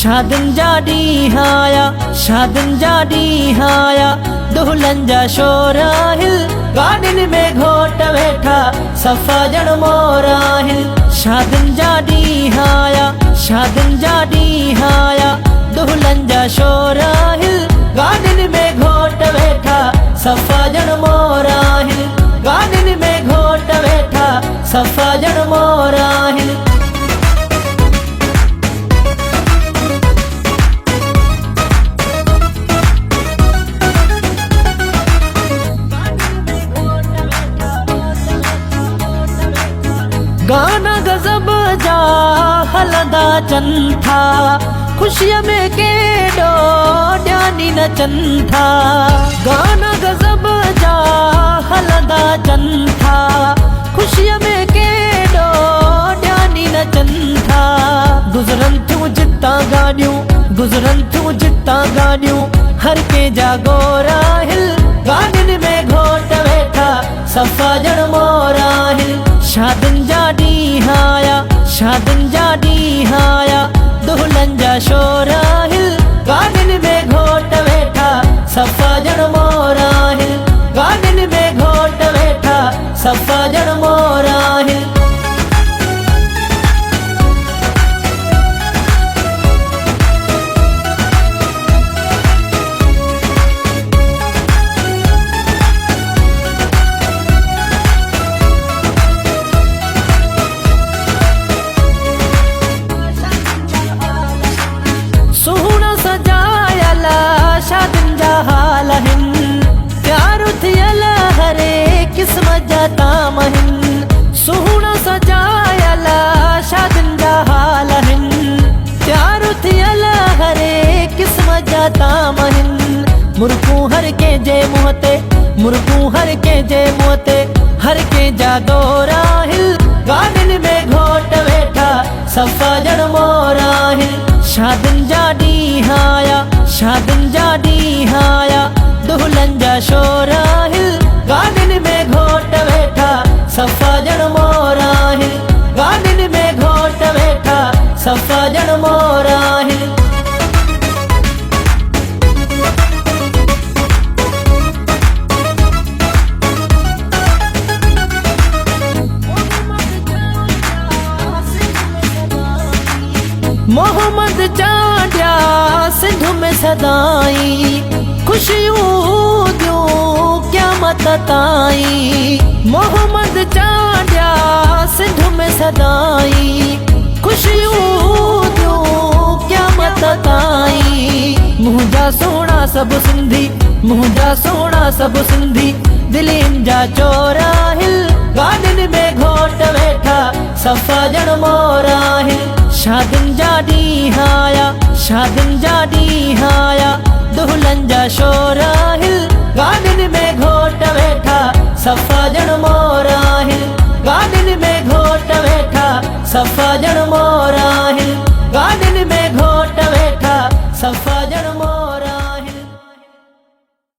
शादिन जा ॾींहं आया, शादिन जा ॾींहं आया, दुल्हन जा शोर आहिल, गाॾियुनि में घोट वेठा, सफ़ा ॼण मोर आहिनि। शादिन जा ॾींहं आया, शादिन जा ॾींहं आया, दुल्हन जा शोर आहिल, गाॾियुनि में घोट वेठा, सफ़ा ॼण मोर आहिनि। गाॾियुनि में घोट वेठा, सफ़ा ॼण मोर आहिनि। गाना गज़ब जा हलंदा चनि था, ख़ुशीअ में केॾो ॼानी नचनि था। गाना गज़ब जा हलंदा चनि था, ख़ुशीअ में केॾो ॼानी नचनि था। गुज़रनि थियूं जितां गाॾियूं, गुज़रनि थियूं जितां गाॾियूं, हर कंहिंजा गोर आहिल, गाॾियुनि में घोट वेठा, सफ़ा ॼण मोर आहिनि। शादिन जा ॾींहं आया, शादिन जा ॾींहं आया, दुल्हन जा शोर आहिल, गाॾियुनि में घोट वेठा, सफ़ा ॼण मोर आहिनि। गाॾियुनि में घोट वेठा, सफ़ा ॼण मोर आहिनि। सुहिणा सजायल शादिन जा हाल आहिनि, प्यार थियल हरे क़िस्मत जा ताम आहिनि। सुहिणा सजायल शादिन जा हाल आहिनि, प्यार थियल हरे क़िस्मत जा ताम आहिनि। मुर्गूं हर कंहिंजे मुंहं ते, मुर्गूं हर कंहिंजे मुंहं ते, हर कंहिंजा दौर आहिल, गाॾियुनि में घोट वेठा, सफ़ा ॼण मोर आहिनि। शादिन जा ॾींहं आया, शादिन जा ॾींहं आया, दुल्हन जा शोर आहिल, गाॾियुनि में घोट वेठा, सफ़ा ॼण मोर आहिनि। गाॾियुनि में घोट वेठा, सफ़ा ॼण मोर आहिनि। मोहम्मद चांडिया सिंध में सदाई, खुशियूं दियूं क़यामत ताईं। मोहम्मद चांडिया सिंध में सदाई, खुशियूं दियूं क़यामत ताईं। मुंहिंजा सोणा सभु सिंधी, मुंहिंजा सोणा सभु सिंधी, दिलियुनि जा चोर आहिल, गाॾियुनि में घोट वेठा, सफ़ा ॼण मोर आहिनि। शादिन जा ॾींहं आया, शादिन जा ॾींहं आया, दुल्हन जा शोर आहिल, गाॾियुनि में घोट वेठा, सफ़ा ॼण मोर आहिनि। गाॾियुनि में घोट वेठा, सफ़ा ॼण मोर आहिनि।